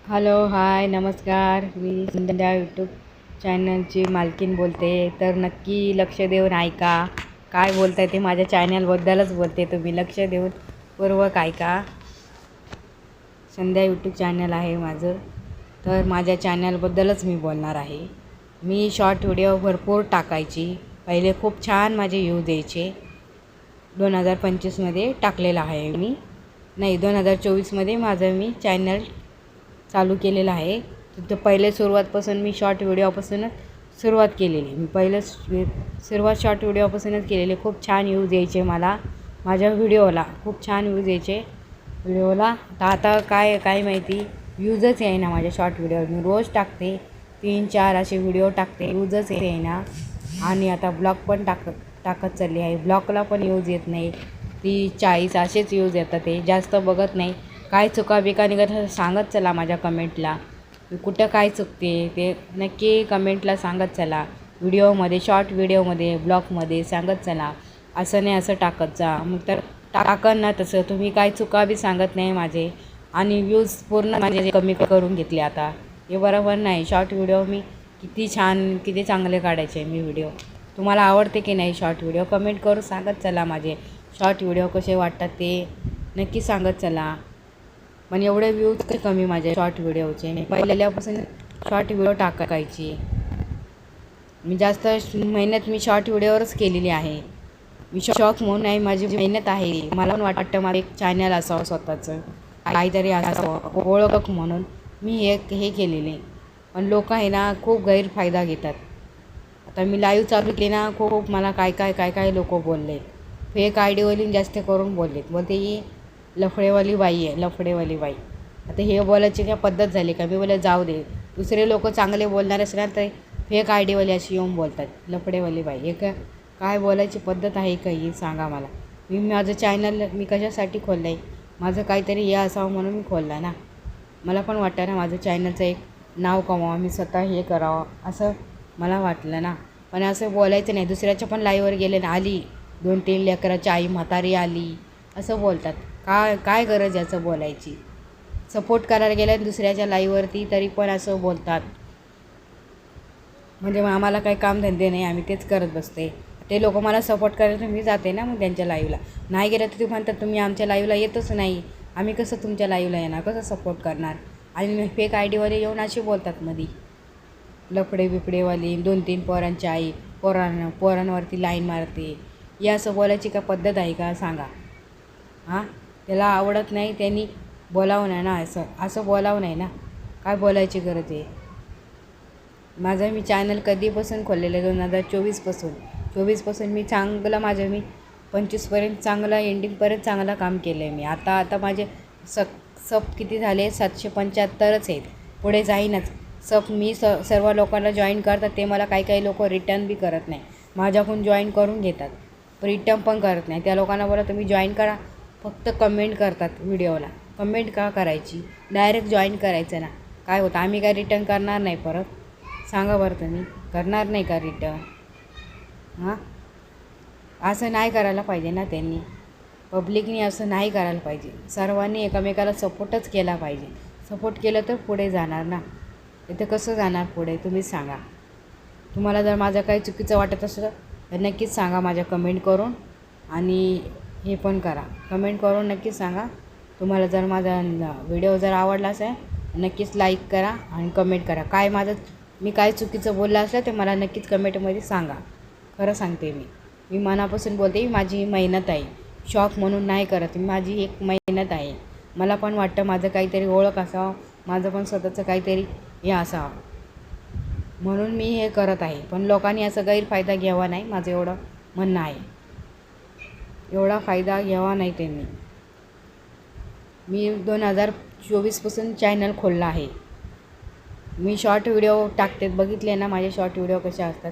Hello hi नमस्कार. मी संध्या YouTube चॅनलची मालकीन बोलते. तर नक्की लक्ष देऊन ऐका. काय बोलताय ते माझ्या चॅनलबद्दलच बोलते. तुम्ही लक्ष देऊन पूर्वक ऐका. संध्या यूट्यूब चॅनल आहे माझं. तर माझ्या चॅनलबद्दलच मी बोलणार आहे. मी शॉर्ट व्हिडिओ भरपूर टाकायची. पहिले खूप छान माझे व्ह्यूज यायचे. 2025मध्ये टाकलेलं आहे मी. नाही 2024मध्ये माझं मी चॅनल चालू केलेलं आहे. तर पहिले सुरुवातपासून मी शॉर्ट व्हिडिओपासूनच सुरुवात केलेली. मी पहिलं सुरुवात शॉर्ट व्हिडिओपासूनच केलेली. खूप छान व्ह्यूज यायचे मला. माझ्या व्हिडिओला खूप छान व्ह्यूज यायचे व्हिडिओला. आता काय माहिती व्ह्यूजच येईना माझ्या शॉर्ट व्हिडिओवर. मी रोज टाकते 3-4 असे व्हिडिओ टाकते, व्ह्यूजच येईना. आणि आता ब्लॉग पण टाकत चालली आहे. ब्लॉगला पण व्ह्यूज येत नाही. 30-40 असेच व्ह्यूज येतात. ते जास्त बघत नाही. काय चुका बिका निघत सांगत चला माझ्या कमेंटला. मी कुठं काय चुकते ते नक्की कमेंटला सांगत चला. व्हिडिओमध्ये शॉर्ट व्हिडिओमध्ये ब्लॉगमध्ये सांगत चला. असं नाही असं टाकत जा. मग तर टाकन ना तसं. तुम्ही काय चुका बी सांगत नाही माझे. आणि व्ह्यूज पूर्ण माझे कमी करून घेतले आता. हे बरोबर नाही. शॉर्ट व्हिडिओ मी किती छान किती चांगले काढायचे मी व्हिडिओ. तुम्हाला आवडते की नाही शॉर्ट व्हिडिओ कमेंट करून सांगत चला. माझे शॉर्ट व्हिडिओ कसे वाटतात ते नक्की सांगत चला. पण एवढे व्ह्यूज कमी माझ्या शॉर्ट व्हिडिओचे. मी पहिल्यापासून शॉर्ट व्हिडिओ टाकायची. मी जास्त मेहनत मी शॉर्ट व्हिडिओवरच केलेली आहे. मी शॉक म्हणून नाही, माझी मेहनत आहे. मला पण वाटतं मला एक चॅनल असावं स्वतःचं, काहीतरी असावं ओळख म्हणून मी हे केलेले. पण लोक आहे ना खूप गैरफायदा घेतात. आता मी लाईव्ह चालू केली ना, खूप मला काय लोक बोलले. फेक आयडीवाली जास्त करून बोलते ही लफडेवाली बाई आहे, लफडेवाली बाई. आता हे बोलायची काय पद्धत झाली का? मी बोले जाऊ दे. दुसरे लोक चांगले बोलणार असणार तर फेक आयडीवाली अशी येऊन बोलतात लफडेवाली बाई. हे काय बोलायची पद्धत आहे का ही सांगा मला. मी माझं चॅनल मी कशासाठी खोललं आहे? माझं काहीतरी हे असावं म्हणून मी खोलला ना. मला पण वाटतं ना माझं चॅनलचं एक नाव कमावं, मी स्वतः हे करावं असं मला वाटलं ना. पण असं बोलायचं नाही. दुसऱ्याच्या पण लाईव्हवर गेले ना, आली 2-3 लेकराची आई म्हातारी आली असं बोलतात. काय गरज याचं बोलायची? सपोर्ट करायला गेल्या दुसऱ्याच्या लाईव्हवरती तरी पण असं बोलतात. म्हणजे आम्हाला काही कामधंदे नाही, आम्ही तेच करत बसते. ते लोक मला सपोर्ट करायला मी जाते ना मग त्यांच्या लाईव्हला. नाही गेलं तर ते म्हणतात तुम्ही आमच्या लाईव्हला येतच नाही, आम्ही कसं तुमच्या लाईव्हला येणार, कसं सपोर्ट करणार. आणि फेक आयडीवाले येऊन अशी बोलतात मध्ये. लफडे बिफडेवाली 2-3 पोरांची आई पोरांवरती लाईन मारते. या असं बोलायची का पद्धत आहे का सांगा. हां, त्याला आवडत नाही त्यांनी बोलावं नाही ना. असं बोलावं नाही ना. काय बोलायची गरज आहे? माझं मी चॅनल कधीपासून खोललेलं आहे? 2024पासून मी चांगलं मी 25पर्यंत चांगलं एंडिंगपर्यंत चांगलं काम केलं आहे मी. आता माझे सब किती झाले? 775च आहेत. पुढे जाईनच. मी सर्व लोकांना जॉईन करतात ते मला काही लोक रिटर्न बी करत नाही. माझ्याकडून जॉईन करून घेतात, रिटर्न पण करत नाही. त्या लोकांना बोला तुम्ही जॉईन करा, फक्त कमेंट करतात व्हिडिओला. कमेंट का करायची? डायरेक्ट जॉईन करायचं ना. काय होतं? आम्ही काय रिटर्न करणार नाही परत? सांगा बरं तुम्ही. करणार नाही का रिटर्न? हां, असं नाही करायला पाहिजे ना त्यांनी. पब्लिकनी असं नाही करायला पाहिजे. सर्वांनी एकमेकाला सपोर्टच केला पाहिजे. सपोर्ट केलं तर पुढे जाणार ना. इथं कसं जाणार पुढे तुम्हीच सांगा. तुम्हाला जर माझं काही चुकीचं वाटत असलं तर नक्कीच सांगा माझ्या कमेंट करून. आणि हे पण करा, कमेंट करून नक्कीच सांगा. तुम्हाला जर माझा व्हिडिओ जर आवडला असेल नक्कीच लाईक करा आणि कमेंट करा. मी काय चुकीचं बोललं असलं ते मला नक्कीच कमेंटमध्ये सांगा. खरं सांगते मी मनापासून बोलते. माझी मेहनत आहे. शॉक म्हणून नाही करत. माझी एक मेहनत आहे. मला पण वाटतं माझं काहीतरी ओळख असावं, माझं पण स्वतःचं काहीतरी हे असावं म्हणून मी हे करत आहे. पण लोकांनी असं गैरफायदा घ्यावा नाही, माझं एवढं म्हणणं आहे. एवढा फायदा घ्यावा नाही त्यांनी. मी 2024पासून चॅनल खोलला आहे. मी शॉर्ट व्हिडिओ टाकते, बघितले ना माझे शॉर्ट व्हिडिओ कसे असतात.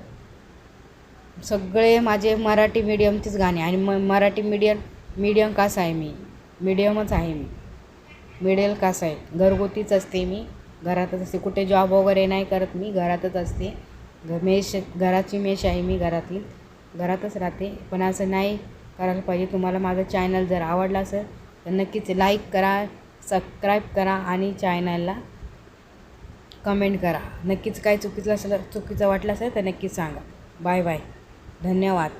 सगळे माझे मराठी मीडियमचेच गाणे. आणि मराठी मीडियम कास्ट आहे मी. मीडियमच आहे मी. मिडल कास्ट आहे. घरगुतीच असते मी. घरातच असते. कुठे जॉब वगैरे नाही करत मी. घरातच असते. घराची मेष आहे मी. घरातच राहते. पण असं नाही करायला पाहिजे. तुम्हाला माझं चॅनल जर आवडला असेल तर नक्कीच लाईक करा, सबस्क्राईब करा आणि चॅनलला कमेंट करा. नक्कीच काय चुकीचं वाटलं असेल तर नक्कीच सांगा. Bye bye. धन्यवाद.